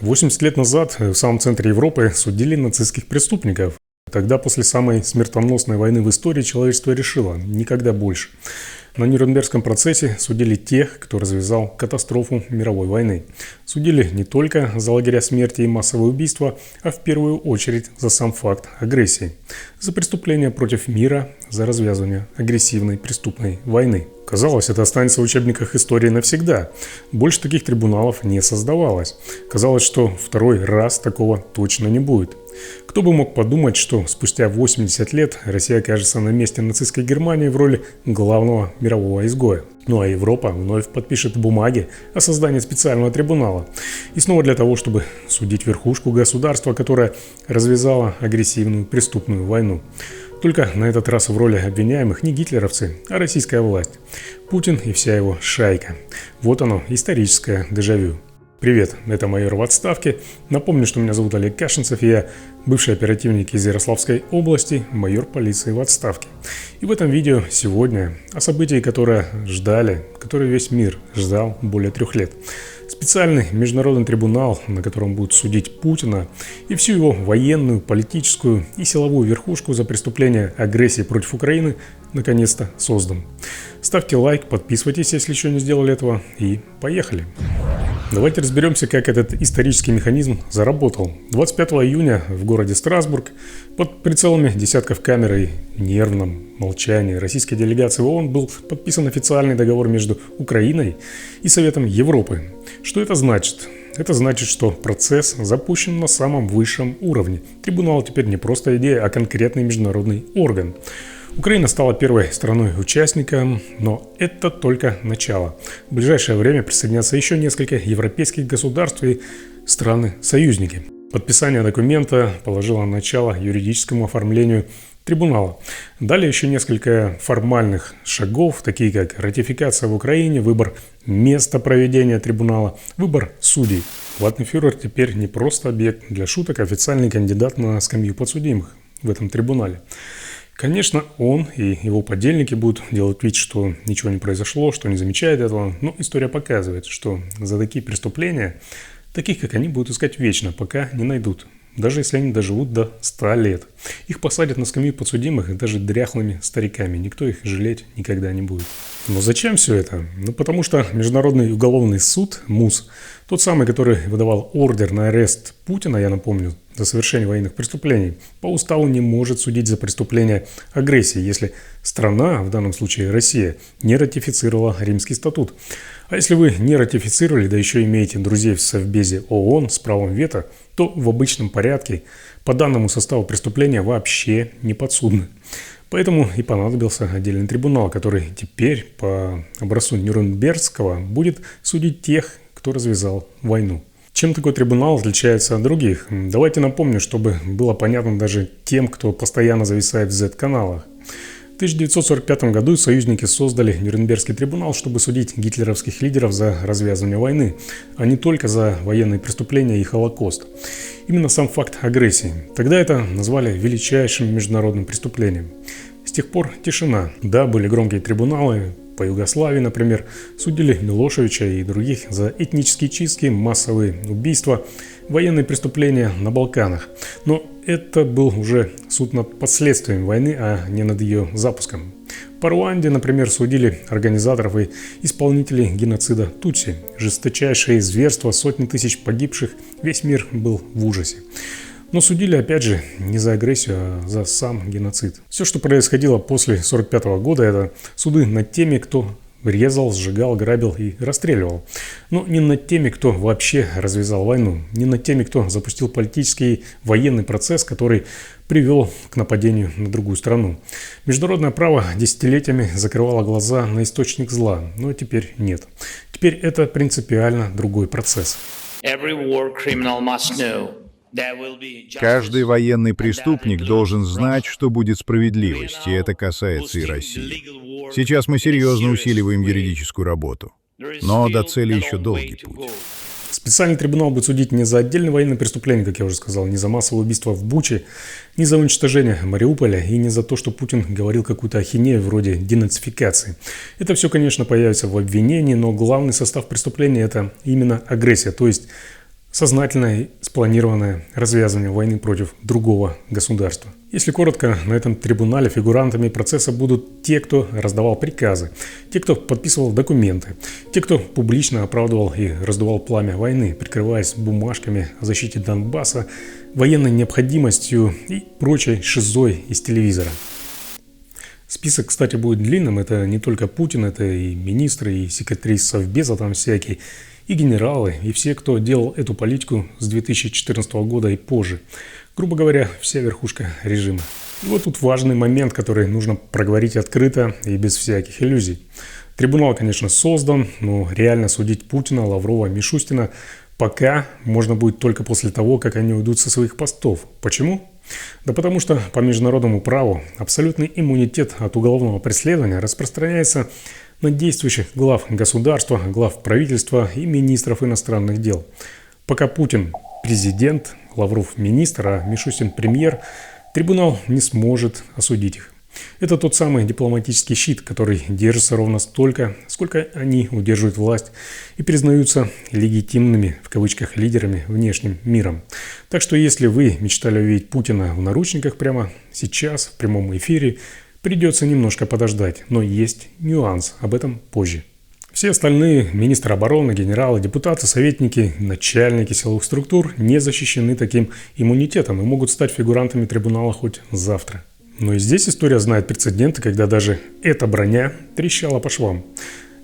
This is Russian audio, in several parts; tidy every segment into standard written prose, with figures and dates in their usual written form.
80 лет назад в самом центре Европы судили нацистских преступников. Тогда, после самой смертоносной войны в истории, человечество решило – никогда больше. На Нюрнбергском процессе судили тех, кто развязал катастрофу мировой войны. Судили не только за лагеря смерти и массовые убийства, а в первую очередь за сам факт агрессии. За преступления против мира, за развязывание агрессивной преступной войны. Казалось, это останется в учебниках истории навсегда. Больше таких трибуналов не создавалось. Казалось, что второй раз такого точно не будет. Кто бы мог подумать, что спустя 80 лет Россия окажется на месте нацистской Германии в роли главного мирового изгоя. Ну а Европа вновь подпишет бумаги о создании специального трибунала. И снова для того, чтобы судить верхушку государства, которое развязало агрессивную преступную войну. Только на этот раз в роли обвиняемых не гитлеровцы, а российская власть. Путин и вся его шайка. Вот оно, историческое дежавю. Привет, это майор в отставке. Напомню, что меня зовут Олег Кашинцев, и я бывший оперативник из Ярославской области, майор полиции в отставке. И в этом видео сегодня о событии, которое весь мир ждал более 3 лет. Специальный международный трибунал, на котором будут судить Путина и всю его военную, политическую и силовую верхушку за преступление агрессии против Украины, наконец-то создан. Ставьте лайк, подписывайтесь, если еще не сделали этого, и поехали! Давайте разберемся, как этот исторический механизм заработал. 25 июня в городе Страсбург под прицелами десятков камер и нервном молчании российской делегации в ООН был подписан официальный договор между Украиной и Советом Европы. Что это значит? Это значит, что процесс запущен на самом высшем уровне. Трибунал теперь не просто идея, а конкретный международный орган. Украина стала первой страной-участником, но это только начало. В ближайшее время присоединятся еще несколько европейских государств и страны-союзники. Подписание документа положило начало юридическому оформлению трибунала. Далее еще несколько формальных шагов, такие как ратификация в Украине, выбор места проведения трибунала, выбор судей. Ватtenфюрер теперь не просто объект для шуток, а официальный кандидат на скамью подсудимых в этом трибунале. Конечно, он и его подельники будут делать вид, что ничего не произошло, что не замечают этого, но история показывает, что за такие преступления, таких как они, будут искать вечно, пока не найдут. Даже если они доживут до 100 лет. Их посадят на скамью подсудимых даже дряхлыми стариками. Никто их жалеть никогда не будет. Но зачем все это? Потому что Международный уголовный суд, МУС, тот самый, который выдавал ордер на арест Путина, я напомню, за совершение военных преступлений, по уставу не может судить за преступление агрессии, если страна, в данном случае Россия, не ратифицировала Римский статут. А если вы не ратифицировали, да еще имеете друзей в Совбезе ООН с правом вето, то в обычном порядке по данному составу преступления вообще не подсудны. Поэтому и понадобился отдельный трибунал, который теперь по образцу Нюрнбергского будет судить тех, кто развязал войну. Чем такой трибунал отличается от других? Давайте напомню, чтобы было понятно даже тем, кто постоянно зависает в Z-каналах. В 1945 году союзники создали Нюрнбергский трибунал, чтобы судить гитлеровских лидеров за развязывание войны, а не только за военные преступления и Холокост. Именно сам факт агрессии. Тогда это назвали величайшим международным преступлением. С тех пор тишина. Да, были громкие трибуналы. По Югославии, например, судили Милошевича и других за этнические чистки, массовые убийства, военные преступления на Балканах. Но это был уже суд над последствиями войны, а не над ее запуском. По Руанде, например, судили организаторов и исполнителей геноцида Тутси. Жесточайшие зверства, сотни тысяч погибших, весь мир был в ужасе. Но судили, опять же, не за агрессию, а за сам геноцид. Все, что происходило после 1945 года, это суды над теми, кто резал, сжигал, грабил и расстреливал. Но не над теми, кто вообще развязал войну, не над теми, кто запустил политический и военный процесс, который привел к нападению на другую страну. Международное право десятилетиями закрывало глаза на источник зла, но теперь нет. Теперь это принципиально другой процесс. Каждый военный преступник должен знать, что будет справедливость, и это касается и России. Сейчас мы серьезно усиливаем юридическую работу, но до цели еще долгий путь. Специальный трибунал будет судить не за отдельные военные преступления, как я уже сказал, не за массовое убийство в Буче, не за уничтожение Мариуполя и не за то, что Путин говорил какую-то ахинею вроде денацификации. Это все, конечно, появится в обвинении, но главный состав преступления – это именно агрессия, то есть Сознательное и спланированное развязывание войны против другого государства. Если коротко, на этом трибунале фигурантами процесса будут те, кто раздавал приказы, те, кто подписывал документы, те, кто публично оправдывал и раздувал пламя войны, прикрываясь бумажками о защите Донбасса, военной необходимостью и прочей шизой из телевизора. Список, кстати, будет длинным. Это не только Путин, это и министры, и секретари Совбеза там всякие, и генералы, и все, кто делал эту политику с 2014 года и позже. Грубо говоря, вся верхушка режима. И вот тут важный момент, который нужно проговорить открыто и без всяких иллюзий. Трибунал, конечно, создан, но реально судить Путина, Лаврова, Мишустина пока можно будет только после того, как они уйдут со своих постов. Почему? Да потому что по международному праву абсолютный иммунитет от уголовного преследования распространяется на действующих глав государства, глав правительства и министров иностранных дел. Пока Путин президент, Лавров министр, а Мишустин премьер, трибунал не сможет осудить их. Это тот самый дипломатический щит, который держится ровно столько, сколько они удерживают власть и признаются легитимными, в кавычках, лидерами внешним миром. Так что если вы мечтали увидеть Путина в наручниках прямо сейчас, в прямом эфире, придется немножко подождать, но есть нюанс, об этом позже. Все остальные – министры обороны, генералы, депутаты, советники, начальники силовых структур – не защищены таким иммунитетом и могут стать фигурантами трибунала хоть завтра. Но и здесь история знает прецеденты, когда даже эта броня трещала по швам.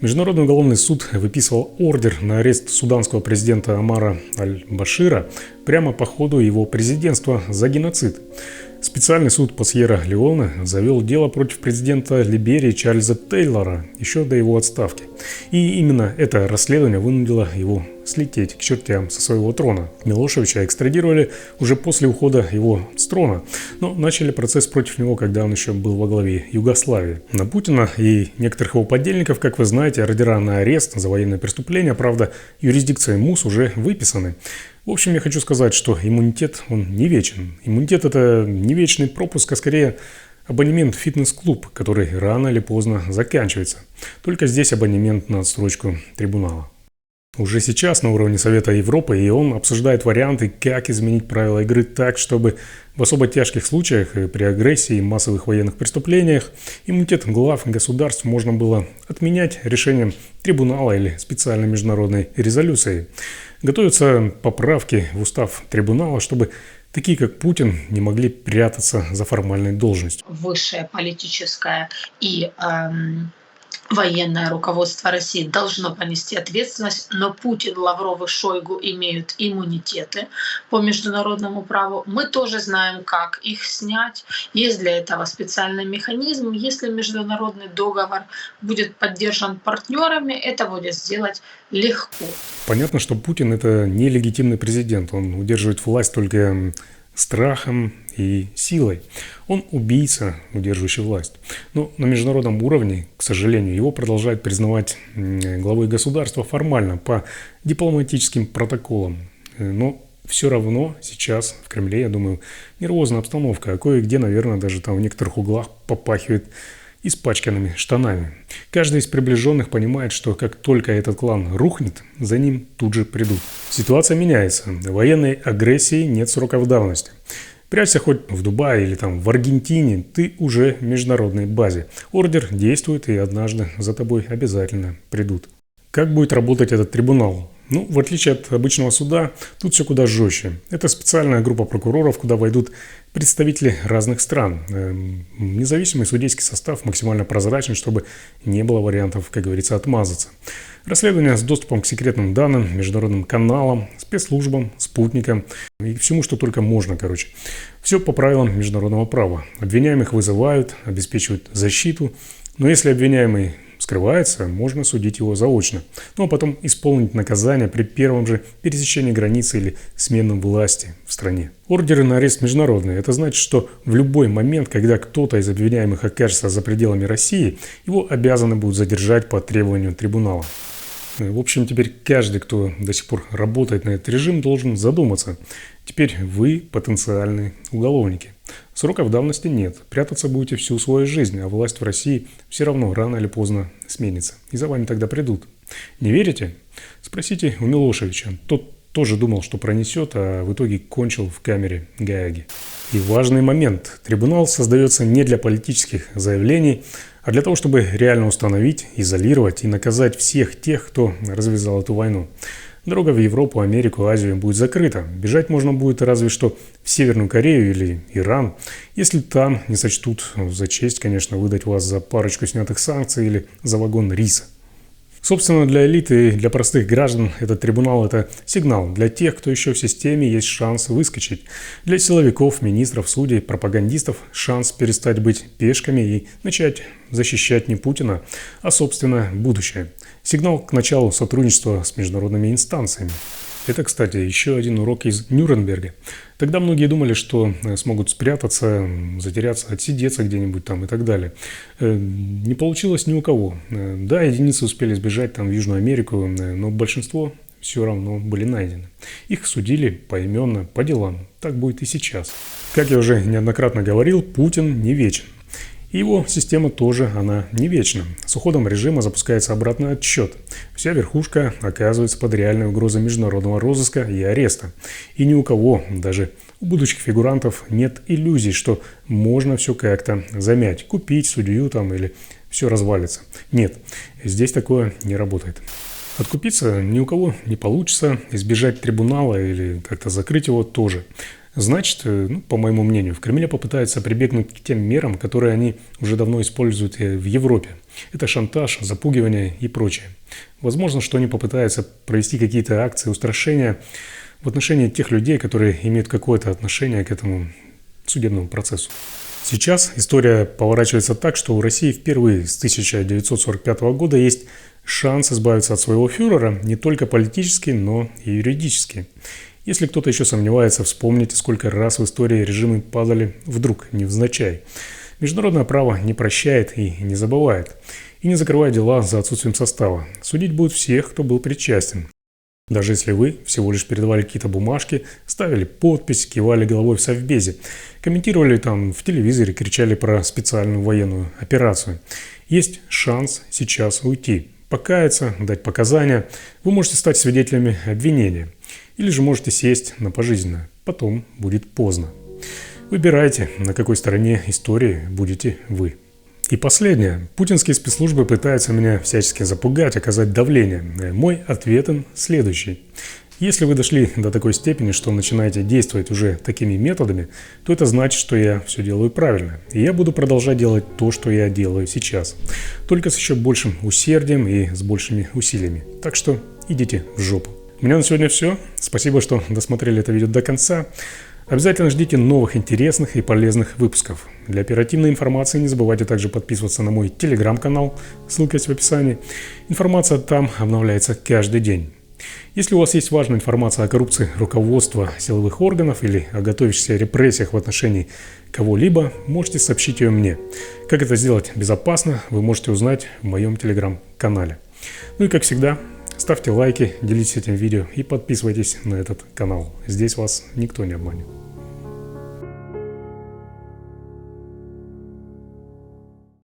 Международный уголовный суд выписывал ордер на арест суданского президента Омара Аль-Башира прямо по ходу его президентства за геноцид. Специальный суд по Сьерра-Леоне завел дело против президента Либерии Чарльза Тейлора еще до его отставки. И именно это расследование вынудило его слететь к чертям со своего трона. Милошевича экстрадировали уже после ухода его с трона, но начали процесс против него, когда он еще был во главе Югославии. На Путина и некоторых его подельников, как вы знаете, ордера на арест за военные преступления, правда, юрисдикцией МУС уже выписаны. В общем, я хочу сказать, что иммунитет, он не вечен. Иммунитет – это не вечный пропуск, а скорее абонемент в фитнес-клуб, который рано или поздно заканчивается. Только здесь абонемент на отсрочку трибунала. Уже сейчас на уровне Совета Европы ООН обсуждает варианты, как изменить правила игры так, чтобы в особо тяжких случаях при агрессии и массовых военных преступлениях иммунитет глав государств можно было отменять решением трибунала или специальной международной резолюцией. Готовятся поправки в устав трибунала, чтобы такие, как Путин, не могли прятаться за формальной должностью. Высшее политическое и военное руководство России должно понести ответственность, но Путин, Лавров и Шойгу имеют иммунитеты по международному праву. Мы тоже знаем, как их снять. Есть для этого специальный механизм. Если международный договор будет поддержан партнерами, это будет сделать легко. Понятно, что Путин – это нелегитимный президент. Он удерживает власть только страхом и силой. Он убийца, удерживающий власть. Но на международном уровне, к сожалению, его продолжают признавать главой государства формально, по дипломатическим протоколам. Но все равно сейчас в Кремле, я думаю, нервозная обстановка, а кое-где, наверное, даже там в некоторых углах попахивает испачканными штанами. Каждый из приближенных понимает, что как только этот клан рухнет, за ним тут же придут. Ситуация меняется. Военной агрессии нет сроков давности. Прячься хоть в Дубае или там в Аргентине, ты уже в международной базе. Ордер действует, и однажды за тобой обязательно придут. Как будет работать этот трибунал? Ну, в отличие от обычного суда, тут все куда жестче. Это специальная группа прокуроров, куда войдут представители разных стран. Независимый судейский состав максимально прозрачен, чтобы не было вариантов, как говорится, отмазаться. Расследование с доступом к секретным данным, международным каналам, спецслужбам, спутникам и всему, что только можно, короче. Все по правилам международного права. Обвиняемых вызывают, обеспечивают защиту, но если обвиняемый скрывается, можно судить его заочно, ну а потом исполнить наказание при первом же пересечении границы или смене власти в стране. Ордеры на арест международные. Это значит, что в любой момент, когда кто-то из обвиняемых окажется за пределами России, его обязаны будут задержать по требованию трибунала. В общем, теперь каждый, кто до сих пор работает на этот режим, должен задуматься. Теперь вы потенциальные уголовники. Сроков давности нет. Прятаться будете всю свою жизнь, а власть в России все равно рано или поздно сменится. И за вами тогда придут. Не верите? Спросите у Милошевича. Тот тоже думал, что пронесет, а в итоге кончил в камере Гааги. И важный момент. Трибунал создается не для политических заявлений, а для того, чтобы реально установить, изолировать и наказать всех тех, кто развязал эту войну. Дорога в Европу, Америку, Азию будет закрыта. Бежать можно будет разве что в Северную Корею или Иран, если там не сочтут за честь, конечно, выдать вас за парочку снятых санкций или за вагон риса. Собственно, для элиты и для простых граждан этот трибунал – это сигнал. Для тех, кто еще в системе, есть шанс выскочить. Для силовиков, министров, судей, пропагандистов – шанс перестать быть пешками и начать защищать не Путина, а, собственно, будущее. Сигнал к началу сотрудничества с международными инстанциями. Это, кстати, еще один урок из Нюрнберга. Тогда многие думали, что смогут спрятаться, затеряться, отсидеться где-нибудь там и так далее. Не получилось ни у кого. Да, единицы успели сбежать там в Южную Америку, но большинство все равно были найдены. Их судили поименно, по делам. Так будет и сейчас. Как я уже неоднократно говорил, Путин не вечен. И его система тоже, она не вечна. С уходом режима запускается обратный отсчет. Вся верхушка оказывается под реальной угрозой международного розыска и ареста. И ни у кого, даже у будущих фигурантов, нет иллюзий, что можно все как-то замять, купить судью там или все развалится. Нет, здесь такое не работает. Откупиться ни у кого не получится, избежать трибунала или как-то закрыть его тоже. Значит, по моему мнению, в Кремле попытаются прибегнуть к тем мерам, которые они уже давно используют в Европе. Это шантаж, запугивание и прочее. Возможно, что они попытаются провести какие-то акции устрашения в отношении тех людей, которые имеют какое-то отношение к этому судебному процессу. Сейчас история поворачивается так, что у России впервые с 1945 года есть шанс избавиться от своего фюрера не только политически, но и юридически. Если кто-то еще сомневается, вспомните, сколько раз в истории режимы падали вдруг, невзначай. Международное право не прощает и не забывает. И не закрывает дела за отсутствием состава. Судить будут всех, кто был причастен. Даже если вы всего лишь передавали какие-то бумажки, ставили подпись, кивали головой в совбезе, комментировали там в телевизоре, кричали про специальную военную операцию. Есть шанс сейчас уйти, покаяться, дать показания. Вы можете стать свидетелями обвинения. Или же можете сесть на пожизненное. Потом будет поздно. Выбирайте, на какой стороне истории будете вы. И последнее. Путинские спецслужбы пытаются меня всячески запугать, оказать давление. Мой ответ им следующий. Если вы дошли до такой степени, что начинаете действовать уже такими методами, то это значит, что я все делаю правильно. И я буду продолжать делать то, что я делаю сейчас. Только с еще большим усердием и с большими усилиями. Так что идите в жопу. У меня на сегодня все. Спасибо, что досмотрели это видео до конца. Обязательно ждите новых интересных и полезных выпусков. Для оперативной информации не забывайте также подписываться на мой телеграм-канал, ссылка есть в описании. Информация там обновляется каждый день. Если у вас есть важная информация о коррупции руководства силовых органов или о готовящихся репрессиях в отношении кого-либо, можете сообщить ее мне. Как это сделать безопасно, вы можете узнать в моем телеграм-канале. Ну и как всегда, ставьте лайки, делитесь этим видео и подписывайтесь на этот канал. Здесь вас никто не обманет.